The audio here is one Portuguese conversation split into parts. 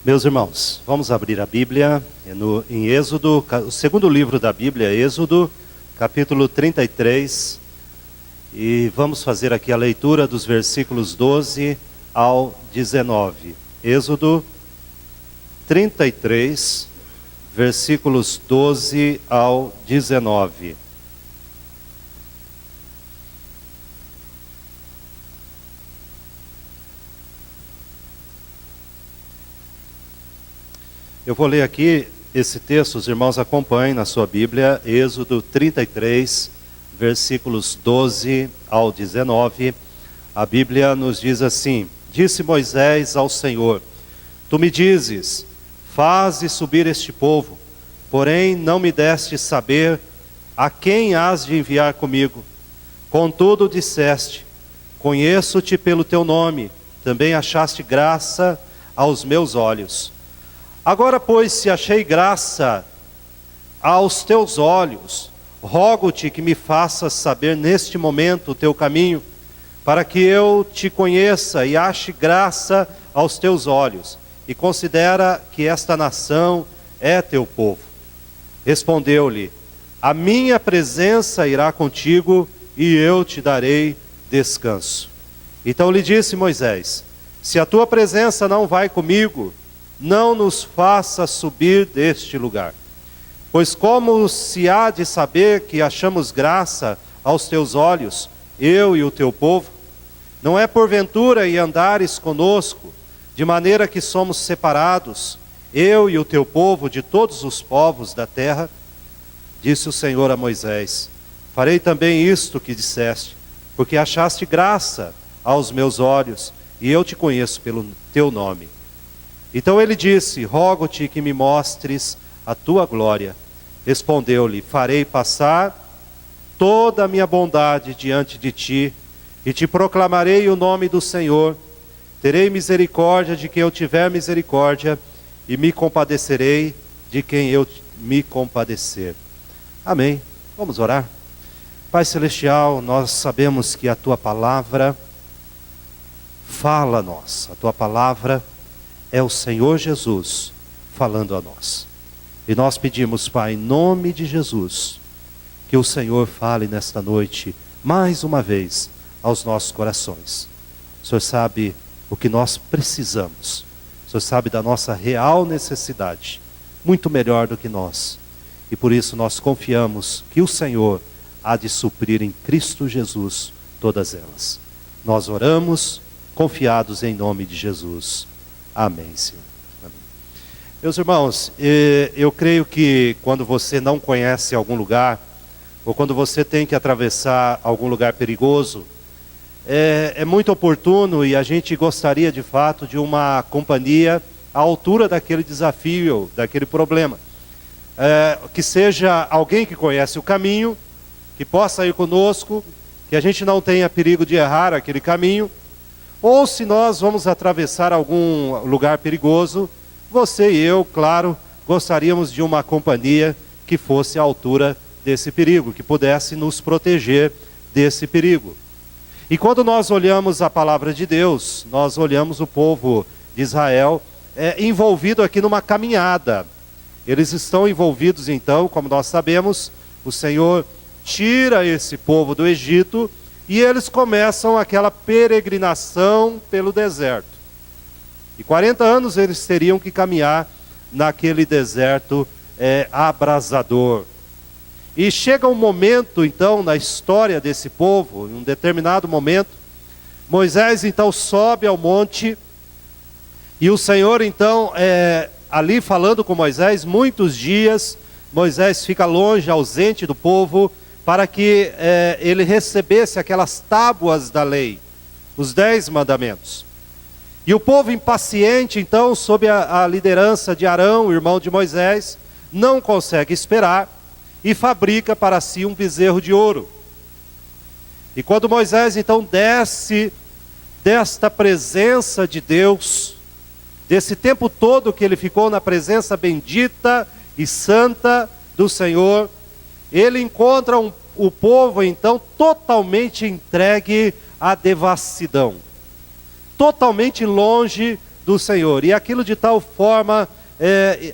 Meus irmãos, vamos abrir a Bíblia em Êxodo, o segundo livro da Bíblia, Êxodo, capítulo 33, e vamos fazer aqui a leitura dos versículos 12 ao 19. Êxodo 33, versículos 12 ao 19. Eu vou ler aqui esse texto, os irmãos acompanhem na sua Bíblia, Êxodo 33, versículos 12 ao 19. A Bíblia nos diz assim: Disse Moisés ao Senhor: Tu me dizes, faze subir este povo, porém não me deste saber a quem hás de enviar comigo. Contudo disseste, conheço-te pelo teu nome, também achaste graça aos meus olhos. Agora, pois, se achei graça aos teus olhos, rogo-te que me faças saber neste momento o teu caminho, para que eu te conheça e ache graça aos teus olhos, e considera que esta nação é teu povo. Respondeu-lhe: a minha presença irá contigo, e eu te darei descanso. Então lhe disse Moisés: se a tua presença não vai comigo, não nos faça subir deste lugar. Pois como se há de saber que achamos graça aos teus olhos, eu e o teu povo? Não é porventura em andares conosco, de maneira que somos separados, eu e o teu povo, de todos os povos da terra? Disse o Senhor a Moisés: farei também isto que disseste, porque achaste graça aos meus olhos, e eu te conheço pelo teu nome. Então ele disse: rogo-te que me mostres a tua glória. Respondeu-lhe: farei passar toda a minha bondade diante de ti, e te proclamarei o nome do Senhor. Terei misericórdia de quem eu tiver misericórdia, e me compadecerei de quem eu me compadecer. Amém. Vamos orar. Pai Celestial, nós sabemos que a tua palavra fala a nós. A tua palavra é o Senhor Jesus falando a nós. E nós pedimos, Pai, em nome de Jesus, que o Senhor fale nesta noite, mais uma vez, aos nossos corações. O Senhor sabe o que nós precisamos. O Senhor sabe da nossa real necessidade, muito melhor do que nós. E por isso nós confiamos que o Senhor há de suprir em Cristo Jesus todas elas. Nós oramos, confiados em nome de Jesus. Amém, Senhor. Amém. Meus irmãos, eu creio que quando você não conhece algum lugar, ou quando você tem que atravessar algum lugar perigoso, é muito oportuno, e a gente gostaria de fato de uma companhia à altura daquele desafio, daquele problema. Que seja alguém que conhece o caminho, que possa ir conosco, que a gente não tenha perigo de errar aquele caminho. Ou se nós vamos atravessar algum lugar perigoso, você e eu, claro, gostaríamos de uma companhia que fosse à altura desse perigo, que pudesse nos proteger desse perigo. E quando nós olhamos a palavra de Deus, nós olhamos o povo de Israel envolvido aqui numa caminhada. Eles estão envolvidos então, como nós sabemos, o Senhor tira esse povo do Egito, e eles começam aquela peregrinação pelo deserto. E 40 anos eles teriam que caminhar naquele deserto abrasador. E chega um momento, então, na história desse povo, em um determinado momento, Moisés, então, sobe ao monte, e o Senhor, então, ali falando com Moisés, muitos dias, Moisés fica longe, ausente do povo, para que ele recebesse aquelas tábuas da lei, os 10 mandamentos. E o povo impaciente, então, sob a liderança de Arão, irmão de Moisés, não consegue esperar e fabrica para si um bezerro de ouro. E quando Moisés, então, desce desta presença de Deus, desse tempo todo que ele ficou na presença bendita e santa do Senhor, ele encontra o povo, então, totalmente entregue à devassidão, totalmente longe do Senhor. E aquilo de tal forma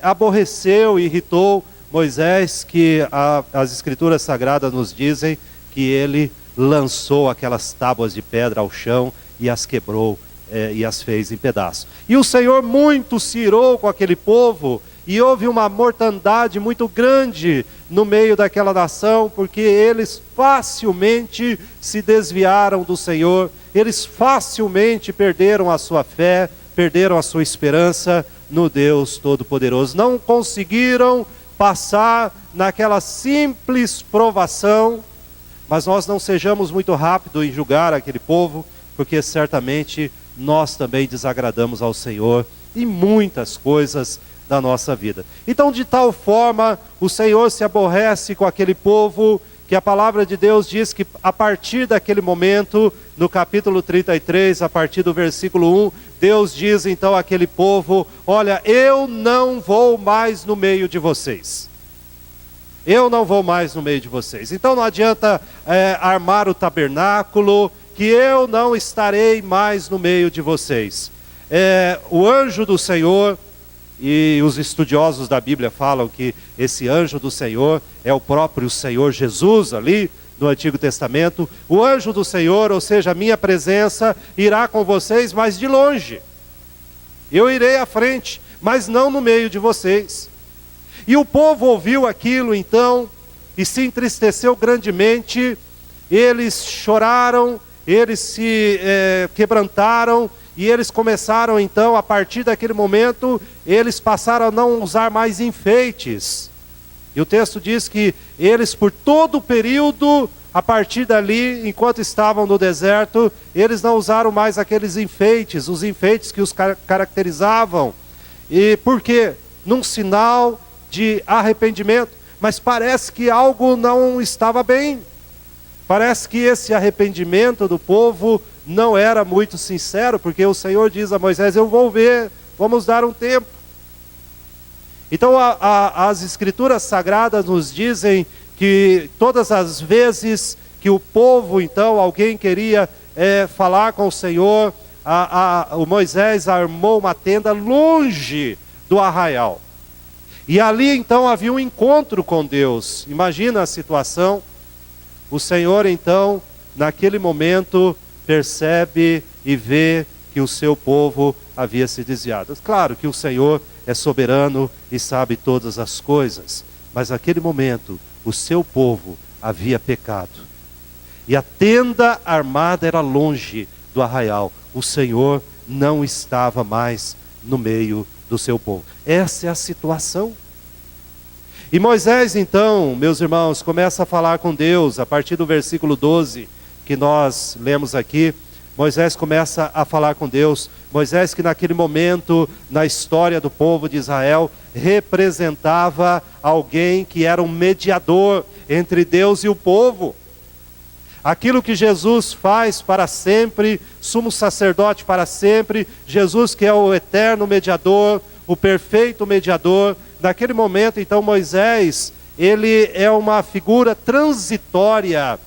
aborreceu e irritou Moisés, que as Escrituras Sagradas nos dizem que ele lançou aquelas tábuas de pedra ao chão e as quebrou e as fez em pedaços. E o Senhor muito se irou com aquele povo, e houve uma mortandade muito grande no meio daquela nação, porque eles facilmente se desviaram do Senhor, eles facilmente perderam a sua fé, perderam a sua esperança no Deus Todo-Poderoso. Não conseguiram passar naquela simples provação, mas nós não sejamos muito rápidos em julgar aquele povo, porque certamente nós também desagradamos ao Senhor em muitas coisas da nossa vida. Então, de tal forma, o Senhor se aborrece com aquele povo, que a palavra de Deus diz que a partir daquele momento, no capítulo 33, a partir do versículo 1, Deus diz então àquele povo: olha, eu não vou mais no meio de vocês. Eu não vou mais no meio de vocês. Então não adianta armar o tabernáculo, que eu não estarei mais no meio de vocês. O anjo do Senhor, e os estudiosos da Bíblia falam que esse anjo do Senhor é o próprio Senhor Jesus ali no Antigo Testamento. O anjo do Senhor, ou seja, a minha presença, irá com vocês, mas de longe. Eu irei à frente, mas não no meio de vocês. E o povo ouviu aquilo então, e se entristeceu grandemente. Eles choraram, eles se quebrantaram, e eles começaram então, a partir daquele momento, eles passaram a não usar mais enfeites. E o texto diz que eles, por todo o período, a partir dali, enquanto estavam no deserto, eles não usaram mais aqueles enfeites, os enfeites que os caracterizavam. E por quê? Num sinal de arrependimento. Mas parece que algo não estava bem. Parece que esse arrependimento do povo não era muito sincero, porque o Senhor diz a Moisés: eu vou ver, vamos dar um tempo. Então as Escrituras Sagradas nos dizem que todas as vezes que o povo, então, alguém queria falar com o Senhor, o Moisés armou uma tenda longe do arraial. E ali então havia um encontro com Deus. Imagina a situação. O Senhor então, naquele momento, percebe e vê que o seu povo havia se desviado. Claro que o Senhor é soberano e sabe todas as coisas, mas naquele momento o seu povo havia pecado. E a tenda armada era longe do arraial. O Senhor não estava mais no meio do seu povo. Essa é a situação. E Moisés então, meus irmãos, começa a falar com Deus, a partir do versículo 12, que nós lemos aqui. Moisés começa a falar com Deus. Moisés, que naquele momento, na história do povo de Israel, representava alguém que era um mediador entre Deus e o povo. Aquilo que Jesus faz para sempre, sumo sacerdote para sempre, Jesus que é o eterno mediador, o perfeito mediador. Naquele momento, então, Moisés, ele é uma figura transitória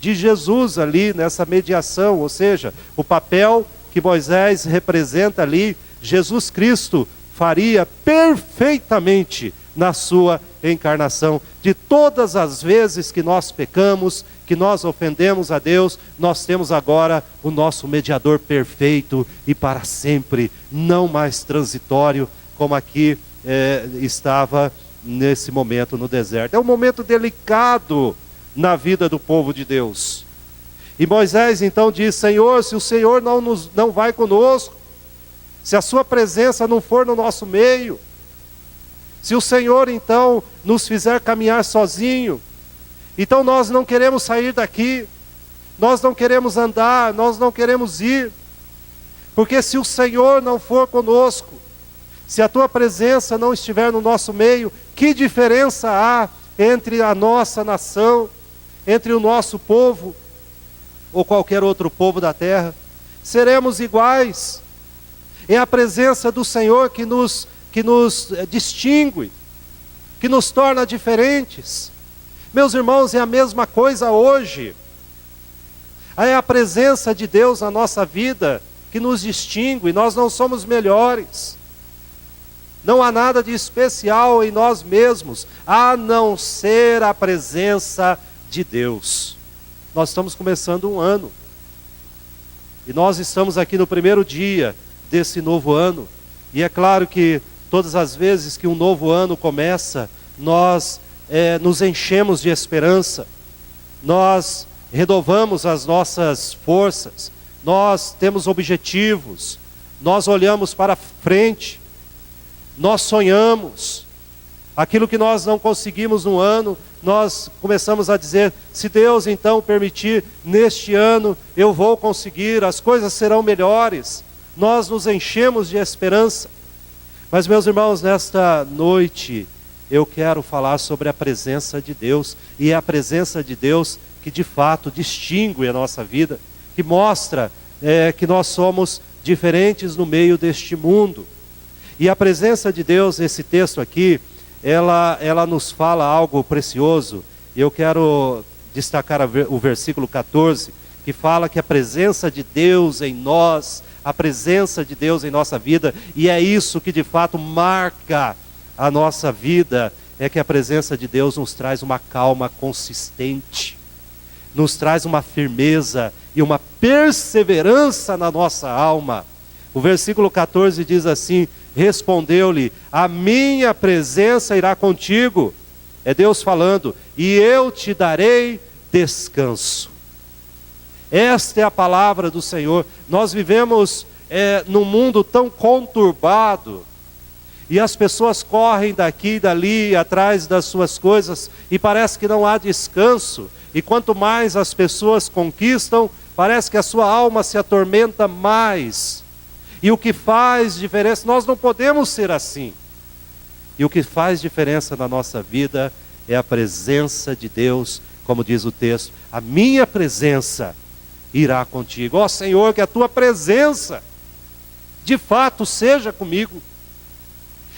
de Jesus ali nessa mediação, ou seja, o papel que Moisés representa ali, Jesus Cristo faria perfeitamente na sua encarnação. De todas as vezes que nós pecamos, que nós ofendemos a Deus, nós temos agora o nosso mediador perfeito e para sempre, não mais transitório, como aqui estava nesse momento no deserto. É um momento delicado na vida do povo de Deus. E Moisés então diz: Senhor, se o Senhor não vai conosco, se a sua presença não for no nosso meio, se o Senhor então nos fizer caminhar sozinho, então nós não queremos sair daqui, nós não queremos andar, nós não queremos ir, porque se o Senhor não for conosco, se a tua presença não estiver no nosso meio, que diferença há entre a nossa nação, entre o nosso povo, ou qualquer outro povo da terra? Seremos iguais. É a presença do Senhor que nos distingue, que nos torna diferentes. Meus irmãos, é a mesma coisa hoje. É a presença de Deus na nossa vida que nos distingue, nós não somos melhores. Não há nada de especial em nós mesmos, a não ser a presença de Deus. Nós estamos começando um ano. E nós estamos aqui no primeiro dia desse novo ano. E é claro que todas as vezes que um novo ano começa, nós nos enchemos de esperança. Nós renovamos as nossas forças. Nós temos objetivos. Nós olhamos para frente. Nós sonhamos. Aquilo que nós não conseguimos no ano, nós começamos a dizer, se Deus então permitir, neste ano eu vou conseguir, as coisas serão melhores. Nós nos enchemos de esperança. Mas, meus irmãos, nesta noite, eu quero falar sobre a presença de Deus. E é a presença de Deus que de fato distingue a nossa vida, que mostra que nós somos diferentes no meio deste mundo. E a presença de Deus, esse texto aqui, ela nos fala algo precioso. E eu quero destacar o versículo 14, que fala que a presença de Deus em nós, a presença de Deus em nossa vida, e é isso que de fato marca a nossa vida, é que a presença de Deus nos traz uma calma consistente, nos traz uma firmeza e uma perseverança na nossa alma. O versículo 14 diz assim, respondeu-lhe, a minha presença irá contigo, é Deus falando, e eu te darei descanso. Esta é a palavra do Senhor. Nós vivemos num mundo tão conturbado, e as pessoas correm daqui e dali, atrás das suas coisas, e parece que não há descanso, e quanto mais as pessoas conquistam, parece que a sua alma se atormenta mais. E o que faz diferença, nós não podemos ser assim. E o que faz diferença na nossa vida é a presença de Deus, como diz o texto, a minha presença irá contigo. Ó Senhor, que a tua presença de fato seja comigo.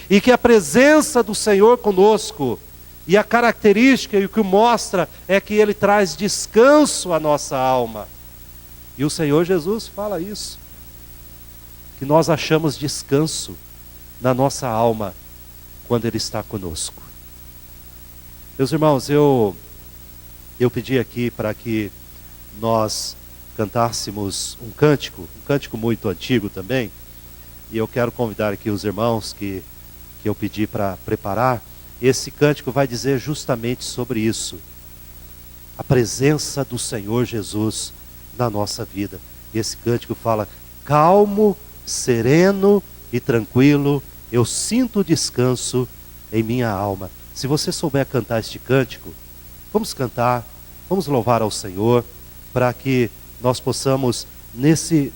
E que a presença do Senhor conosco, e a característica e o que mostra é que Ele traz descanso à nossa alma. E o Senhor Jesus fala isso, que nós achamos descanso na nossa alma quando Ele está conosco. Meus irmãos, eu pedi aqui para que nós cantássemos um cântico muito antigo também, e eu quero convidar aqui os irmãos que eu pedi para preparar. Esse cântico vai dizer justamente sobre isso, a presença do Senhor Jesus na nossa vida. Esse cântico fala, calmo, sereno e tranquilo, eu sinto descanso em minha alma. Se você souber cantar este cântico, vamos cantar, vamos louvar ao Senhor, para que nós possamos, nesse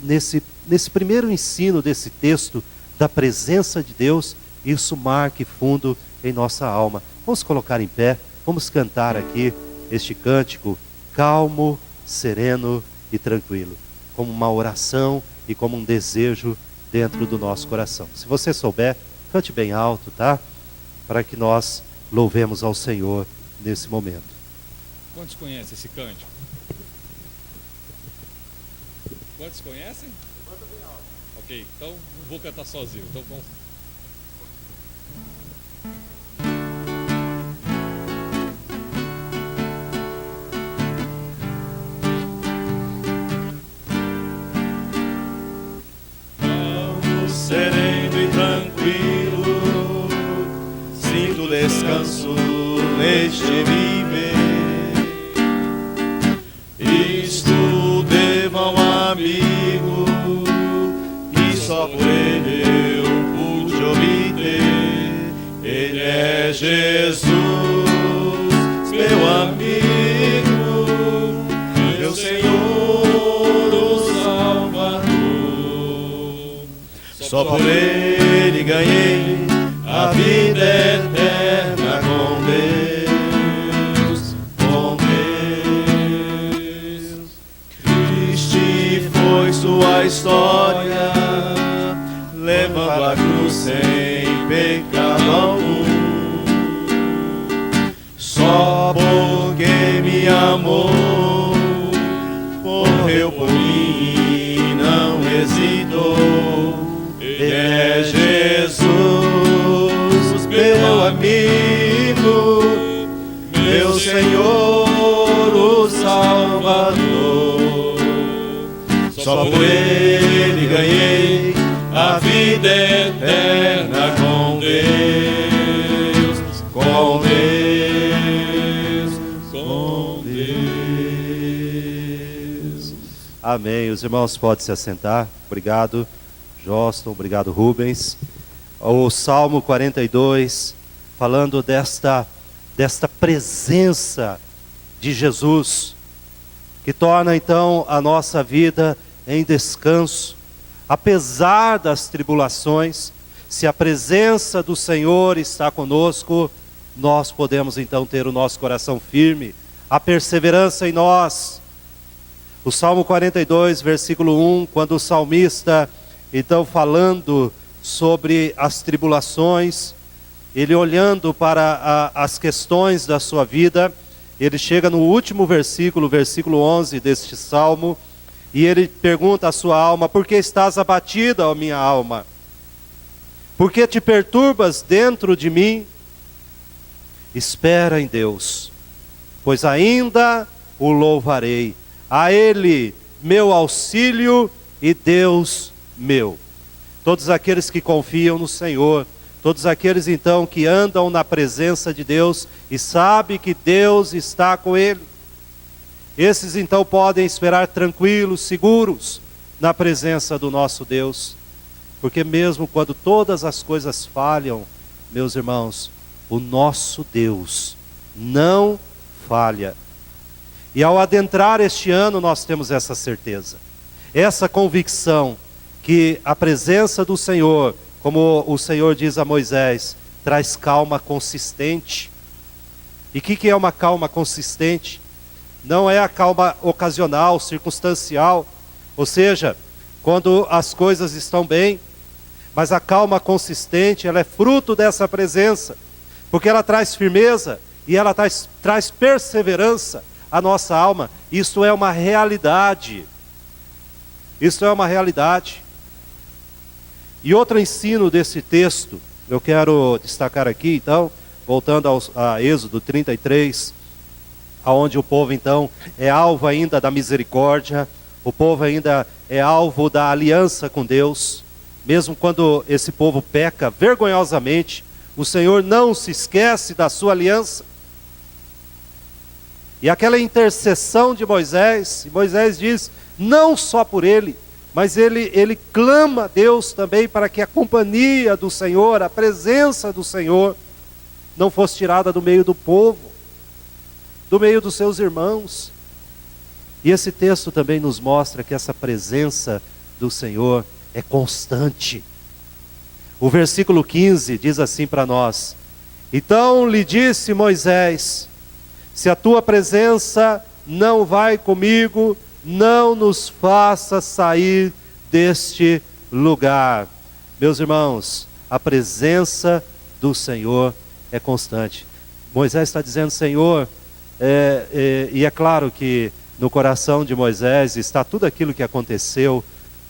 primeiro ensino desse texto, da presença de Deus, isso marque fundo em nossa alma. Vamos colocar em pé, vamos cantar aqui este cântico, calmo, sereno e tranquilo, como uma oração e como um desejo dentro do nosso coração. Se você souber, cante bem alto, tá? Para que nós louvemos ao Senhor nesse momento. Quantos conhecem esse cântico? Quantos conhecem? Levanta bem alto. Ok, então não vou cantar sozinho. Então vamos. Sereno e tranquilo, sinto descanso neste viver. Isto devo a um amigo que só por ele eu pude obter. Ele é Jesus, meu amigo, meu Senhor, o Salvador. Só por ele ganhei a vida eterna com Deus, com Deus. Triste foi sua história, levando a cruz sem pecado algum. Só porque me amou, morreu por mim e não hesitou. É Jesus, meu amigo, meu Senhor, o Salvador. Só por Ele ganhei a vida eterna com Deus, com Deus, com Deus. Amém. Os irmãos podem se assentar. Obrigado, Joston. Obrigado, Rubens. O Salmo 42, falando desta presença de Jesus, que torna então a nossa vida em descanso. Apesar das tribulações, se a presença do Senhor está conosco, nós podemos então ter o nosso coração firme, a perseverança em nós. O Salmo 42, versículo 1, quando o salmista, então falando sobre as tribulações, ele olhando para as questões da sua vida, ele chega no último versículo, versículo 11 deste salmo, e ele pergunta à sua alma: por que estás abatida, ó minha alma? Por que te perturbas dentro de mim? Espera em Deus, pois ainda o louvarei. A Ele, meu auxílio e Deus meu. Todos aqueles que confiam no Senhor, todos aqueles então que andam na presença de Deus e sabem que Deus está com ele, esses então podem esperar tranquilos, seguros na presença do nosso Deus, porque mesmo quando todas as coisas falham, meus irmãos, o nosso Deus não falha. E ao adentrar este ano nós temos essa certeza, essa convicção que a presença do Senhor, como o Senhor diz a Moisés, traz calma consistente. E o que é uma calma consistente? Não é a calma ocasional, circunstancial, ou seja, quando as coisas estão bem, mas a calma consistente, ela é fruto dessa presença, porque ela traz firmeza e ela traz perseverança à nossa alma. Isso é uma realidade. Isso é uma realidade. E outro ensino desse texto, eu quero destacar aqui então, voltando a Êxodo 33, aonde o povo então é alvo ainda da misericórdia, o povo ainda é alvo da aliança com Deus, mesmo quando esse povo peca vergonhosamente, o Senhor não se esquece da sua aliança. E aquela intercessão de Moisés, Moisés diz, não só por ele, mas ele clama a Deus também para que a companhia do Senhor, a presença do Senhor, não fosse tirada do meio do povo, do meio dos seus irmãos. E esse texto também nos mostra que essa presença do Senhor é constante. O versículo 15 diz assim para nós: então lhe disse Moisés, se a tua presença não vai comigo, não nos faça sair deste lugar. Meus irmãos, a presença do Senhor é constante. Moisés está dizendo, Senhor, e é claro que no coração de Moisés está tudo aquilo que aconteceu,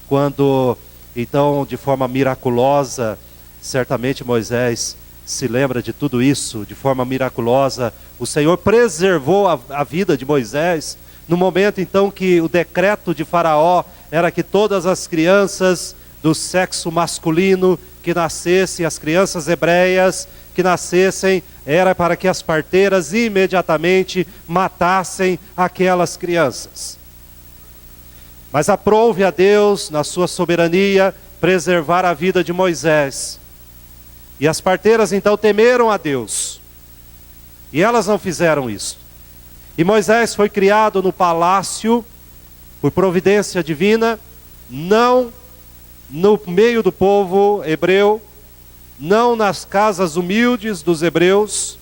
quando então de forma miraculosa, certamente Moisés se lembra de tudo isso, de forma miraculosa, o Senhor preservou a vida de Moisés, no momento então que o decreto de Faraó era que todas as crianças do sexo masculino que nascessem, as crianças hebreias que nascessem, era para que as parteiras imediatamente matassem aquelas crianças. Mas aprouve a Deus, na sua soberania, preservar a vida de Moisés. E as parteiras então temeram a Deus, e elas não fizeram isso. E Moisés foi criado no palácio, por providência divina, não no meio do povo hebreu, não nas casas humildes dos hebreus,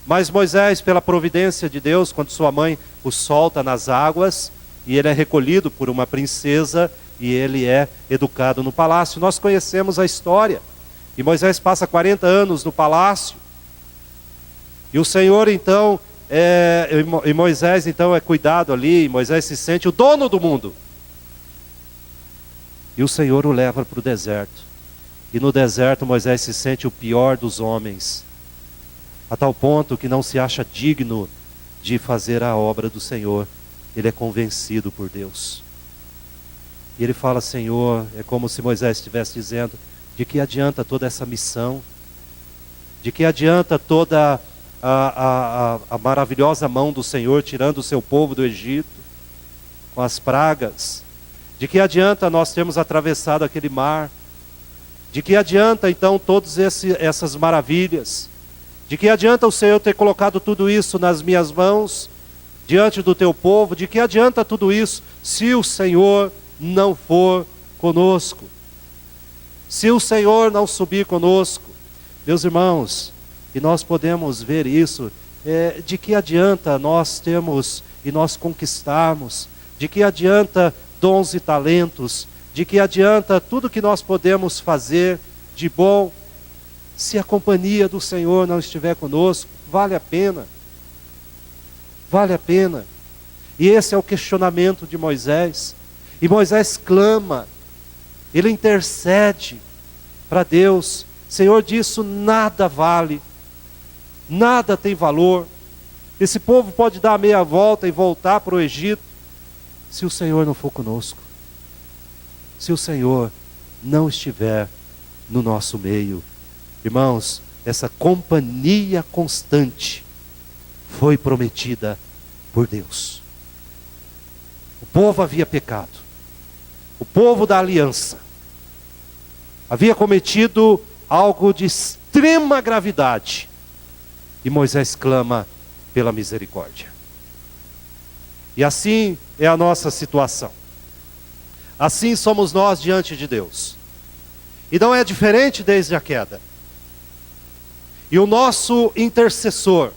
mas Moisés, pela providência de Deus, quando sua mãe o solta nas águas, e ele é recolhido por uma princesa, e ele é educado no palácio. Nós conhecemos a história. E Moisés passa 40 anos no palácio. E o Senhor então, e Moisés então é cuidado ali, e Moisés se sente o dono do mundo. E o Senhor o leva para o deserto. E no deserto Moisés se sente o pior dos homens, a tal ponto que não se acha digno de fazer a obra do Senhor. Ele é convencido por Deus. E ele fala: Senhor, é como se Moisés estivesse dizendo: de que adianta toda essa missão? De que adianta toda a maravilhosa mão do Senhor tirando o seu povo do Egito, com as pragas? De que adianta nós termos atravessado aquele mar? De que adianta então todas essas maravilhas? De que adianta o Senhor ter colocado tudo isso nas minhas mãos, diante do teu povo? De que adianta tudo isso se o Senhor não for conosco? Se o Senhor não subir conosco? Meus irmãos, e nós podemos ver isso, de que adianta nós termos e nós conquistarmos? De que adianta dons e talentos? De que adianta tudo que nós podemos fazer de bom, se a companhia do Senhor não estiver conosco? Vale a pena? Vale a pena? E esse é o questionamento de Moisés. E Moisés clama, ele intercede para Deus: Senhor, disso nada vale, nada tem valor. Esse povo pode dar a meia volta e voltar para o Egito, se o Senhor não for conosco, se o Senhor não estiver no nosso meio. Irmãos, essa companhia constante foi prometida por Deus. O povo havia pecado, o povo da aliança havia cometido algo de extrema gravidade, e Moisés clama pela misericórdia. E assim é a nossa situação. Assim somos nós diante de Deus. E não é diferente desde a queda. E o nosso intercessor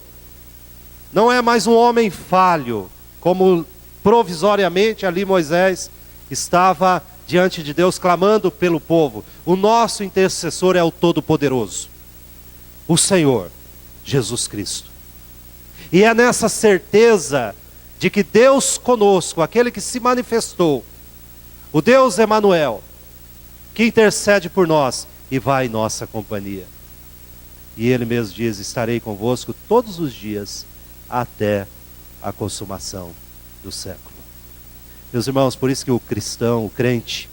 não é mais um homem falho, como provisoriamente ali Moisés estava diante de Deus clamando pelo povo. O nosso intercessor é o Todo-Poderoso, o Senhor Jesus Cristo. E é nessa certeza de que Deus conosco, aquele que se manifestou, o Deus Emanuel, que intercede por nós e vai em nossa companhia. E Ele mesmo diz: estarei convosco todos os dias até a consumação do século. Meus irmãos, por isso que o cristão, o crente,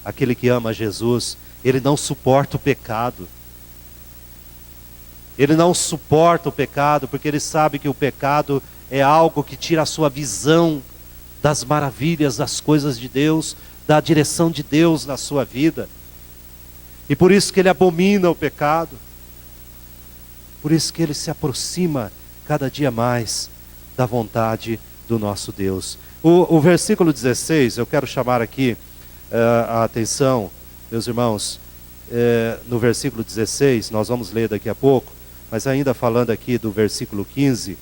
aquele que ama Jesus, ele não suporta o pecado. Ele não suporta o pecado, porque ele sabe que o pecado é algo que tira a sua visão das maravilhas, das coisas de Deus, da direção de Deus na sua vida. E por isso que ele abomina o pecado. Por isso que ele se aproxima cada dia mais da vontade do nosso Deus. O versículo 16, eu quero chamar aqui a atenção, meus irmãos, no versículo 16, nós vamos ler daqui a pouco, mas ainda falando aqui do versículo 15,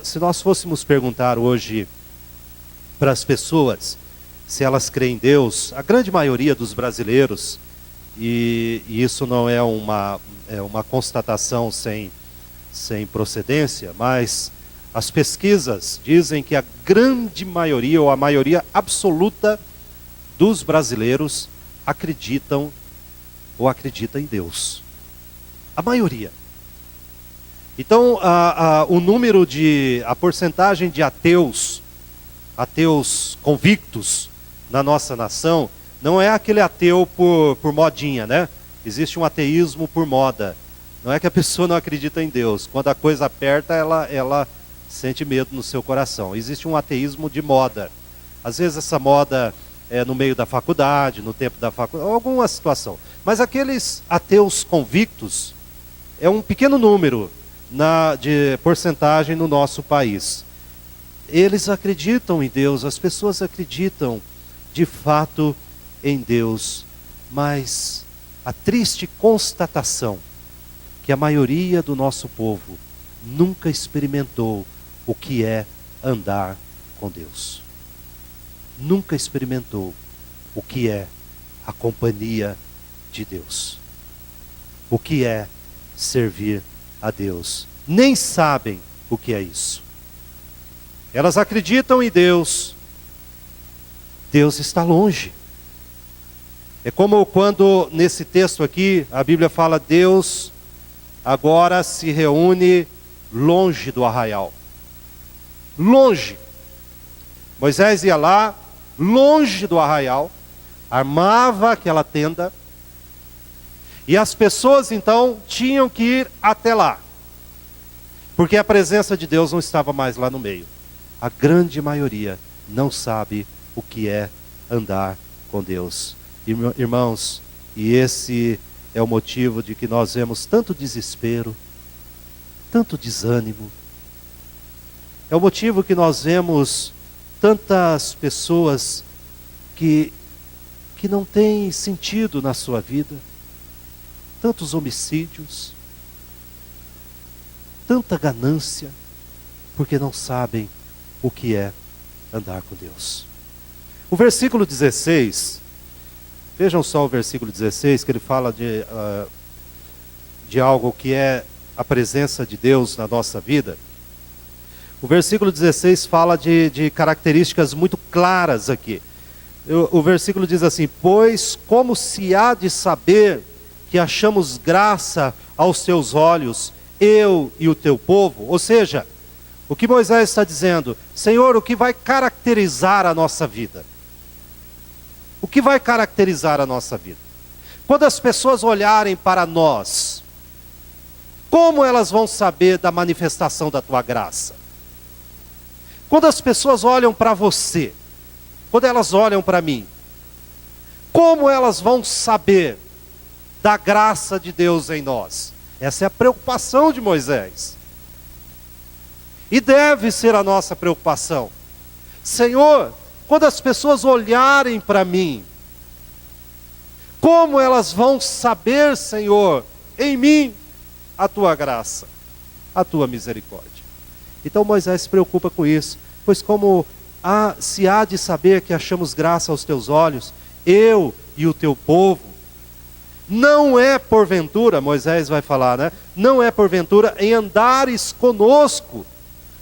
se nós fôssemos perguntar hoje para as pessoas se elas creem em Deus, a grande maioria dos brasileiros, e isso não é uma constatação sem procedência, mas as pesquisas dizem que a grande maioria, ou a maioria absoluta dos brasileiros acredita em Deus. A maioria. Então, a porcentagem de ateus convictos na nossa nação, não é aquele ateu por modinha, né? Existe um ateísmo por moda. Não é que a pessoa não acredita em Deus. Quando a coisa aperta, ela sente medo no seu coração. Existe um ateísmo de moda. Às vezes essa moda é no meio da faculdade, no tempo da faculdade, alguma situação. Mas aqueles ateus convictos é um pequeno número de porcentagem no nosso país. Eles acreditam em Deus, as pessoas acreditam de fato em Deus, mas a triste constatação que a maioria do nosso povo nunca experimentou o que é andar com Deus. Nunca experimentou o que é a companhia de Deus. O que é servir a Deus. Nem sabem o que é isso. Elas acreditam em Deus. Deus está longe. É como quando nesse texto aqui a Bíblia fala: Deus agora se reúne longe do arraial. Longe. Moisés ia lá, longe do arraial, armava aquela tenda, e as pessoas então tinham que ir até lá, porque a presença de Deus não estava mais lá no meio. A grande maioria não sabe o que é andar com Deus. Irmãos, e esse é o motivo de que nós vemos tanto desespero, tanto desânimo. É o motivo que nós vemos tantas pessoas que não têm sentido na sua vida, tantos homicídios, tanta ganância, porque não sabem o que é andar com Deus. O versículo 16, vejam só o versículo 16, que ele fala de algo que é a presença de Deus na nossa vida. O versículo 16 fala de características muito claras aqui. O versículo diz assim: pois como se há de saber que achamos graça aos teus olhos, eu e o teu povo? Ou seja, o que Moisés está dizendo: Senhor, o que vai caracterizar a nossa vida? O que vai caracterizar a nossa vida? Quando as pessoas olharem para nós, como elas vão saber da manifestação da tua graça? Quando as pessoas olham para você, quando elas olham para mim, como elas vão saber da graça de Deus em nós? Essa é a preocupação de Moisés. E deve ser a nossa preocupação. Senhor, quando as pessoas olharem para mim, como elas vão saber, Senhor, em mim, a tua graça, a tua misericórdia? Então Moisés se preocupa com isso. Pois como se há de saber que achamos graça aos teus olhos, eu e o teu povo, não é porventura, Moisés vai falar, né? Não é porventura em andares conosco,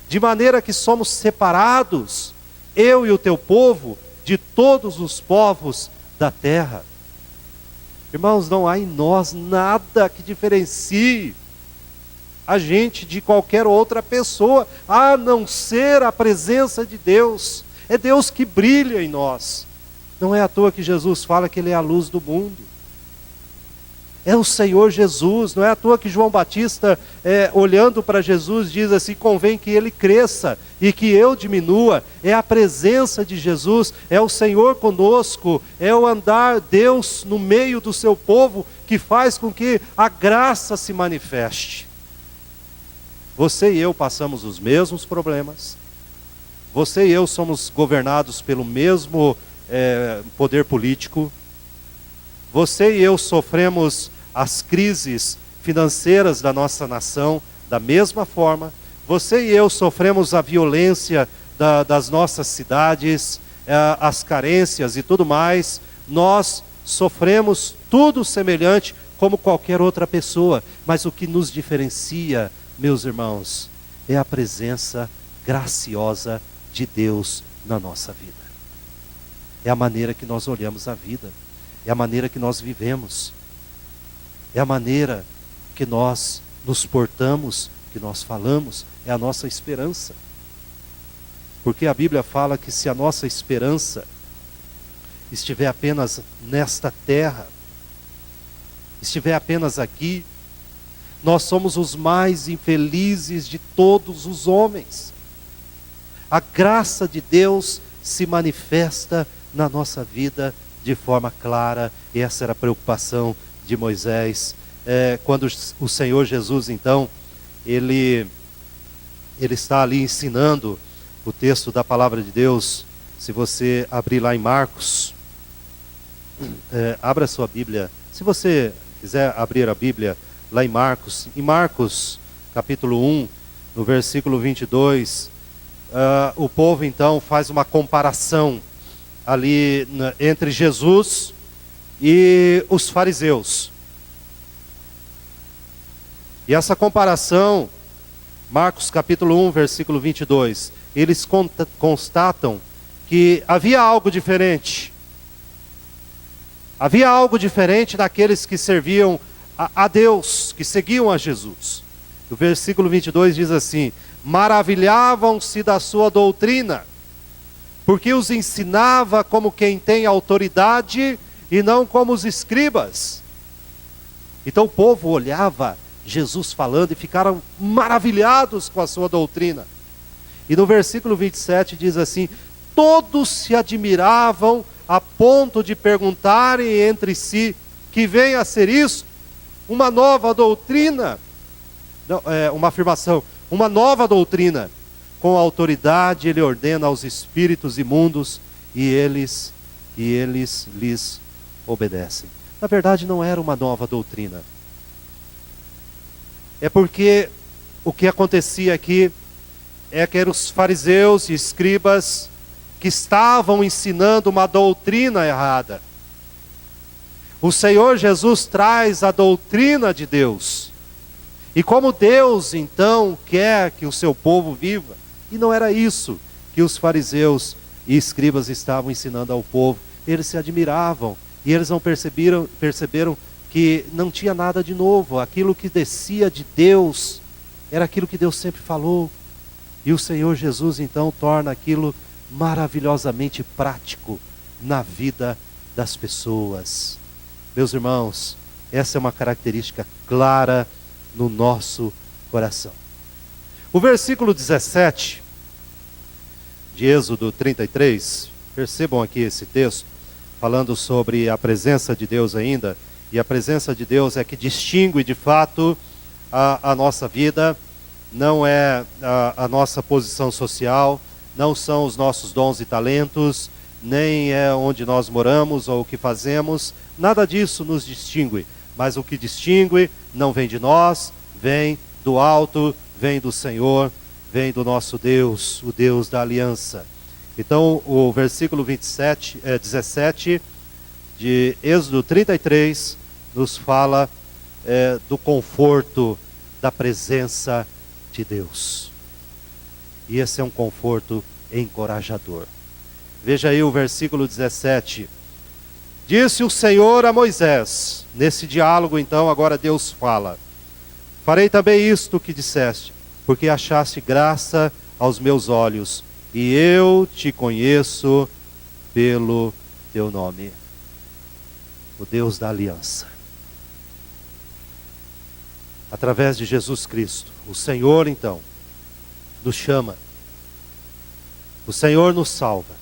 de maneira que somos separados, eu e o teu povo, de todos os povos da terra. Irmãos, não há em nós nada que diferencie a gente de qualquer outra pessoa, a não ser a presença de Deus. É Deus que brilha em nós. Não é à toa que Jesus fala que Ele é a luz do mundo. É o Senhor Jesus. Não é à toa que João Batista, olhando para Jesus, diz assim: convém que Ele cresça e que eu diminua. É a presença de Jesus, é o Senhor conosco, é o andar Deus no meio do seu povo, que faz com que a graça se manifeste. Você e eu passamos os mesmos problemas. Você e eu somos governados pelo mesmo poder político. Você e eu sofremos as crises financeiras da nossa nação da mesma forma. Você e eu sofremos a violência das nossas cidades, as carências e tudo mais. Nós sofremos tudo semelhante como qualquer outra pessoa. Mas o que nos diferencia, meus irmãos, é a presença graciosa de Deus na nossa vida. É a maneira que nós olhamos a vida. É a maneira que nós vivemos. É a maneira que nós nos portamos, que nós falamos. É a nossa esperança. Porque a Bíblia fala que se a nossa esperança estiver apenas nesta terra, estiver apenas aqui, nós somos os mais infelizes de todos os homens. A graça de Deus se manifesta na nossa vida de forma clara, e essa era a preocupação de Moisés. Quando o Senhor Jesus, então, ele está ali ensinando o texto da palavra de Deus. Se você abrir lá em Marcos, abra sua Bíblia. Se você quiser abrir a Bíblia lá em Marcos capítulo 1, no versículo 22, o povo então faz uma comparação ali entre Jesus e os fariseus. E essa comparação, Marcos capítulo 1, versículo 22, eles constatam que havia algo diferente. Havia algo diferente daqueles que serviam a Deus, que seguiam a Jesus. O versículo 22 diz assim: maravilhavam-se da sua doutrina, porque os ensinava como quem tem autoridade e não como os escribas. Então o povo olhava Jesus falando e ficaram maravilhados com a sua doutrina. E no versículo 27 diz assim: todos se admiravam a ponto de perguntarem entre si: que vem a ser isso? Uma nova doutrina? Não, uma afirmação: uma nova doutrina. Com autoridade ele ordena aos espíritos imundos e eles lhes obedecem. Na verdade não era uma nova doutrina. É porque o que acontecia aqui é que eram os fariseus e escribas que estavam ensinando uma doutrina errada. O Senhor Jesus traz a doutrina de Deus. E como Deus então quer que o seu povo viva, e não era isso que os fariseus e escribas estavam ensinando ao povo, eles se admiravam e eles não perceberam que não tinha nada de novo. Aquilo que descia de Deus era aquilo que Deus sempre falou. E o Senhor Jesus então torna aquilo maravilhosamente prático na vida das pessoas. Meus irmãos, essa é uma característica clara no nosso coração. O versículo 17 de Êxodo 33, percebam aqui esse texto, falando sobre a presença de Deus ainda, e a presença de Deus é que distingue de fato a nossa vida, não é a nossa posição social, não são os nossos dons e talentos, nem é onde nós moramos ou o que fazemos, nada disso nos distingue, mas o que distingue não vem de nós, vem do alto, vem do Senhor, vem do nosso Deus, o Deus da aliança. Então o versículo 17 de Êxodo 33 nos fala do conforto da presença de Deus. E esse é um conforto encorajador. Veja aí o versículo 17. Disse o Senhor a Moisés, nesse diálogo então agora Deus fala: farei também isto que disseste, porque achaste graça aos meus olhos, e eu te conheço pelo teu nome. O Deus da aliança. Através de Jesus Cristo, o Senhor então nos chama, o Senhor nos salva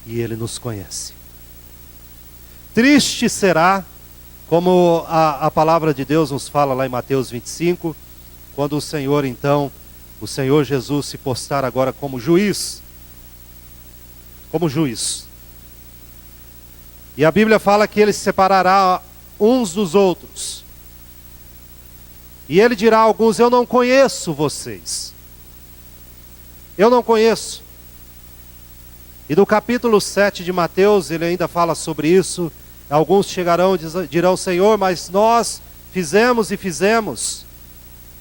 e Ele nos conhece. Triste será, como a palavra de Deus nos fala lá em Mateus 25, quando o Senhor então, o Senhor Jesus se postar agora como juiz. Como juiz. E a Bíblia fala que Ele separará uns dos outros. E Ele dirá a alguns: eu não conheço vocês. Eu não conheço. E no capítulo 7 de Mateus, ele ainda fala sobre isso. Alguns chegarão e dirão: Senhor, mas nós fizemos e fizemos.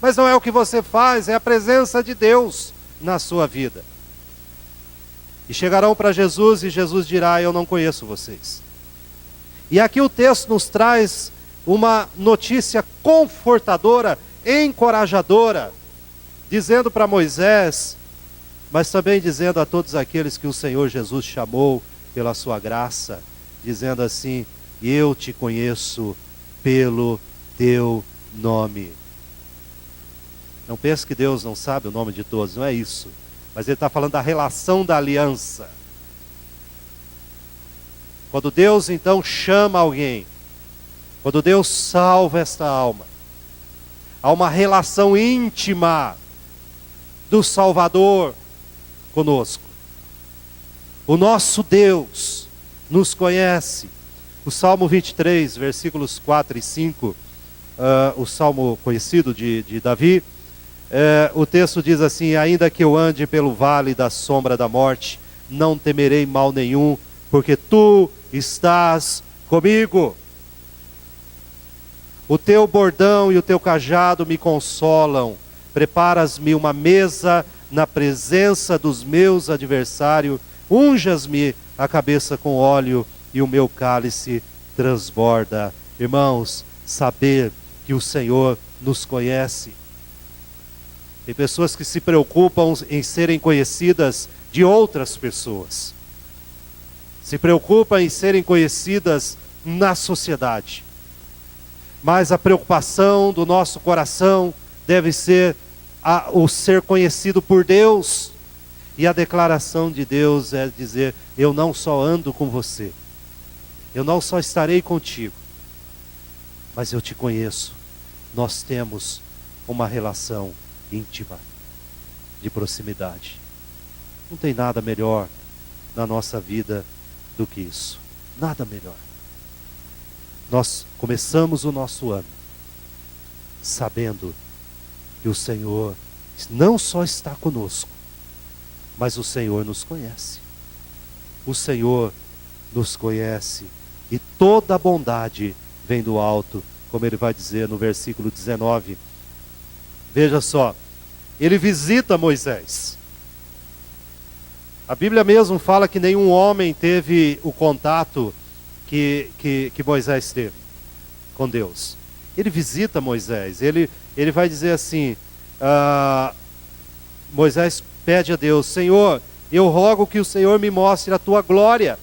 Mas não é o que você faz, é a presença de Deus na sua vida. E chegarão para Jesus e Jesus dirá: eu não conheço vocês. E aqui o texto nos traz uma notícia confortadora, encorajadora, dizendo para Moisés, mas também dizendo a todos aqueles que o Senhor Jesus chamou pela sua graça, dizendo assim: eu te conheço pelo teu nome. Não pense que Deus não sabe o nome de todos, não é isso. Mas Ele está falando da relação da aliança. Quando Deus então chama alguém, quando Deus salva esta alma, há uma relação íntima do Salvador conosco. O nosso Deus nos conhece. O Salmo 23, versículos 4 e 5, o salmo conhecido de Davi, o texto diz assim: ainda que eu ande pelo vale da sombra da morte, não temerei mal nenhum, porque tu estás comigo. O teu bordão e o teu cajado me consolam. Preparas-me uma mesa na presença dos meus adversários, unjas-me a cabeça com óleo e o meu cálice transborda. Irmãos, saber que o Senhor nos conhece. Tem pessoas que se preocupam em serem conhecidas de outras pessoas. Se preocupam em serem conhecidas na sociedade. Mas a preocupação do nosso coração deve ser o ser conhecido por Deus. E a declaração de Deus é dizer: eu não só ando com você, eu não só estarei contigo, mas eu te conheço. Nós temos uma relação íntima, de proximidade. Não tem nada melhor na nossa vida do que isso. Nada melhor. Nós começamos o nosso ano sabendo que o Senhor não só está conosco, mas o Senhor nos conhece. O Senhor nos conhece e toda a bondade vem do alto, como ele vai dizer no versículo 19. Veja só, ele visita Moisés. A Bíblia mesmo fala que nenhum homem teve o contato que Moisés teve com Deus. Ele visita Moisés, ele vai dizer assim, Moisés pede a Deus: Senhor, eu rogo que o Senhor me mostre a tua glória.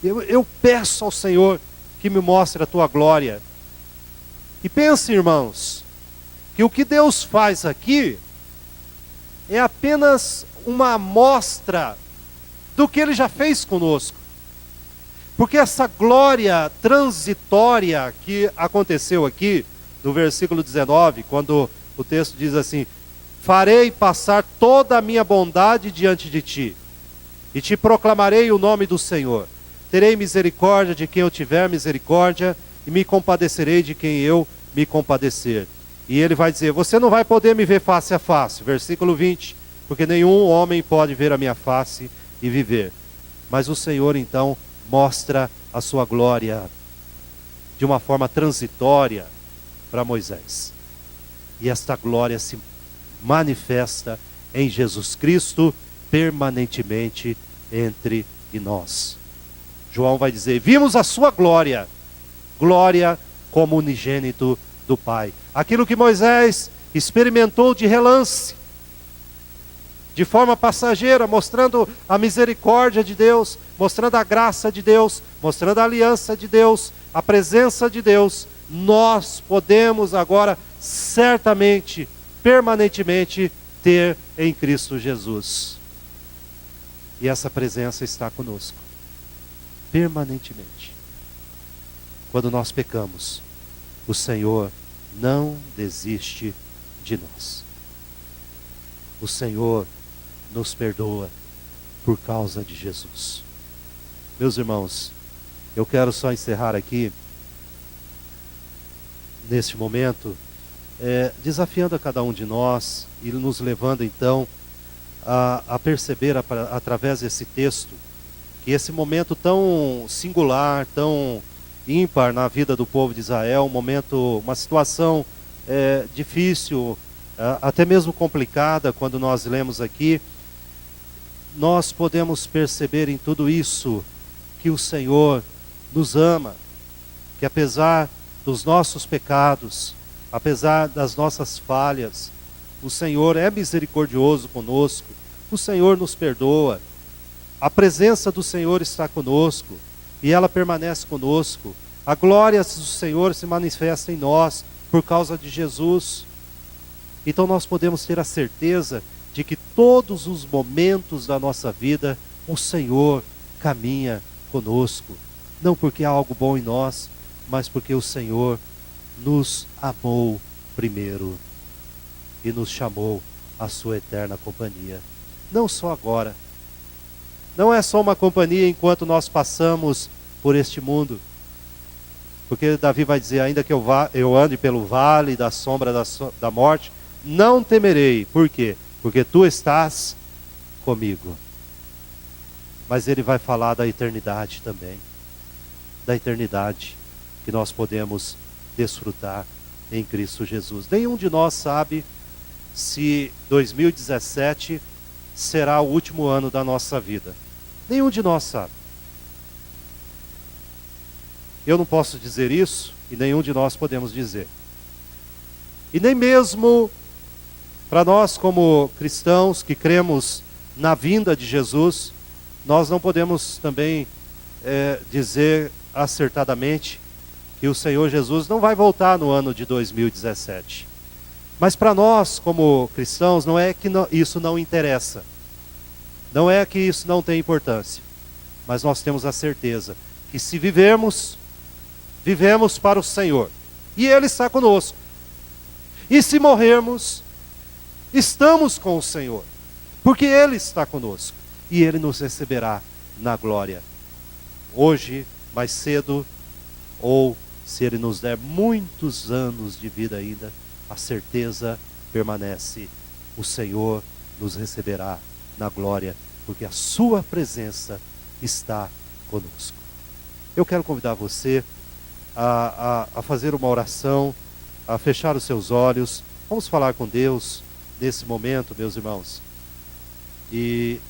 Eu peço ao Senhor que me mostre a tua glória. E pense, irmãos, que o que Deus faz aqui é apenas uma amostra do que Ele já fez conosco. Porque essa glória transitória que aconteceu aqui, no versículo 19, quando o texto diz assim: farei passar toda a minha bondade diante de ti, e te proclamarei o nome do Senhor. Terei misericórdia de quem eu tiver misericórdia, e me compadecerei de quem eu me compadecer. E ele vai dizer: você não vai poder me ver face a face, versículo 20, porque nenhum homem pode ver a minha face e viver. Mas o Senhor então mostra a sua glória de uma forma transitória para Moisés. E esta glória se manifesta em Jesus Cristo permanentemente entre nós. João vai dizer: vimos a sua glória, glória como unigênito do Pai. Aquilo que Moisés experimentou de relance, de forma passageira, mostrando a misericórdia de Deus, mostrando a graça de Deus, mostrando a aliança de Deus, a presença de Deus, nós podemos agora certamente, permanentemente ter em Cristo Jesus. E essa presença está conosco, permanentemente. Quando nós pecamos, o Senhor não desiste de nós. O Senhor nos perdoa por causa de Jesus. Meus irmãos, eu quero só encerrar aqui, neste momento, desafiando a cada um de nós e nos levando então a perceber através desse texto que esse momento tão singular, tão ímpar na vida do povo de Israel, uma situação difícil, até mesmo complicada, quando nós lemos aqui, nós podemos perceber em tudo isso que o Senhor nos ama, que apesar dos nossos pecados, apesar das nossas falhas, o Senhor é misericordioso conosco, o Senhor nos perdoa, a presença do Senhor está conosco e ela permanece conosco. A glória do Senhor se manifesta em nós por causa de Jesus. Então nós podemos ter a certeza de que todos os momentos da nossa vida o Senhor caminha conosco, não porque há algo bom em nós, mas porque o Senhor nos amou primeiro e nos chamou à sua eterna companhia. Não só agora, não é só uma companhia enquanto nós passamos por este mundo, porque Davi vai dizer: ainda que eu ande pelo vale da sombra da morte, não temerei. Por quê? Porque tu estás comigo. Mas ele vai falar da eternidade também, da eternidade que nós podemos desfrutar em Cristo Jesus. Nenhum de nós sabe se 2017 será o último ano da nossa vida? Nenhum de nós sabe. Eu não posso dizer isso e nenhum de nós podemos dizer. E nem mesmo para nós como cristãos que cremos na vinda de Jesus, nós não podemos também dizer acertadamente que o Senhor Jesus não vai voltar no ano de 2017. Mas para nós como cristãos não é que isso não interessa. Não é que isso não tem importância. Mas nós temos a certeza que se vivemos para o Senhor. E Ele está conosco. E se morrermos, estamos com o Senhor. Porque Ele está conosco. E Ele nos receberá na glória. Hoje, mais cedo, ou se Ele nos der muitos anos de vida ainda, a certeza permanece. O Senhor nos receberá na glória, porque a sua presença está conosco. Eu quero convidar você a fazer uma oração, a fechar os seus olhos. Vamos falar com Deus nesse momento, meus irmãos. E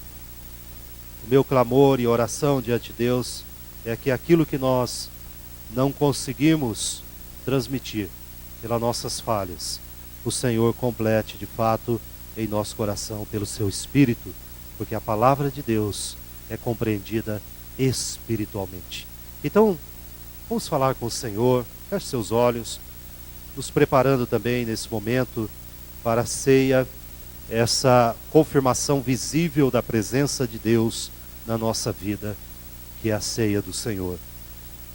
o meu clamor e oração diante de Deus é que aquilo que nós não conseguimos transmitir pelas nossas falhas, o Senhor complete de fato em nosso coração pelo seu Espírito, porque a palavra de Deus é compreendida espiritualmente. Então, vamos falar com o Senhor, feche seus olhos, nos preparando também nesse momento para a ceia, essa confirmação visível da presença de Deus na nossa vida, que é a ceia do Senhor.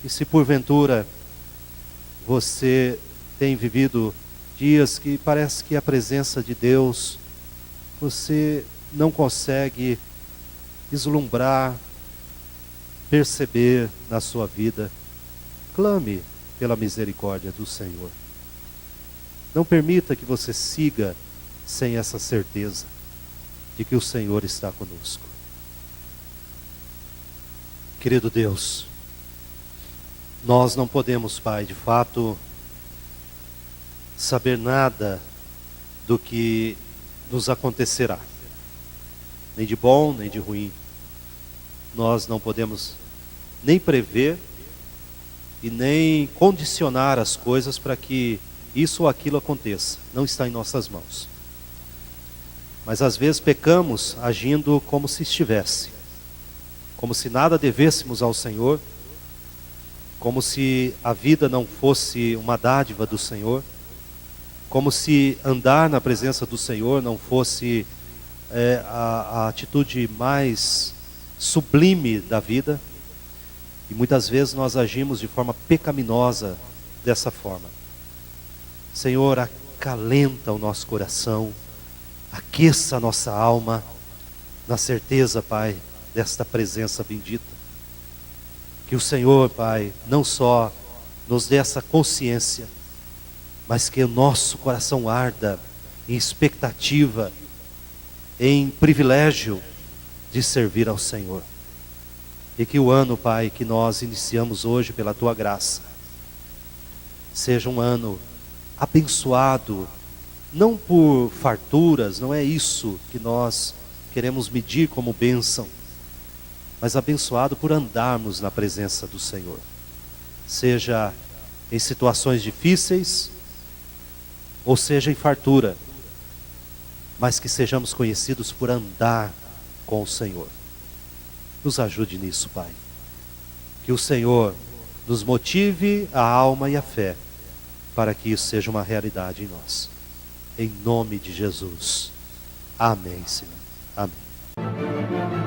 E se porventura você tem vivido dias que parece que a presença de Deus, você não consegue vislumbrar, perceber na sua vida, clame pela misericórdia do Senhor. Não permita que você siga sem essa certeza de que o Senhor está conosco. Querido Deus, nós não podemos, Pai, de fato, saber nada do que nos acontecerá, nem de bom, nem de ruim. Nós não podemos nem prever e nem condicionar as coisas para que isso ou aquilo aconteça. Não está em nossas mãos. Mas às vezes pecamos agindo como se estivesse, como se nada devêssemos ao Senhor, como se a vida não fosse uma dádiva do Senhor, como se andar na presença do Senhor não fosse a atitude mais sublime da vida. E muitas vezes nós agimos de forma pecaminosa dessa forma. Senhor, acalenta o nosso coração, aqueça a nossa alma, na certeza, Pai, desta presença bendita. Que o Senhor, Pai, não só nos dê essa consciência, mas que o nosso coração arda em expectativa, em privilégio de servir ao Senhor. E que o ano, Pai, que nós iniciamos hoje pela Tua graça, seja um ano abençoado, não por farturas, não é isso que nós queremos medir como bênção, mas abençoado por andarmos na presença do Senhor. Seja em situações difíceis, ou seja em fartura, mas que sejamos conhecidos por andar com o Senhor. Nos ajude nisso, Pai. Que o Senhor nos motive a alma e a fé, para que isso seja uma realidade em nós. Em nome de Jesus. Amém, Senhor. Amém.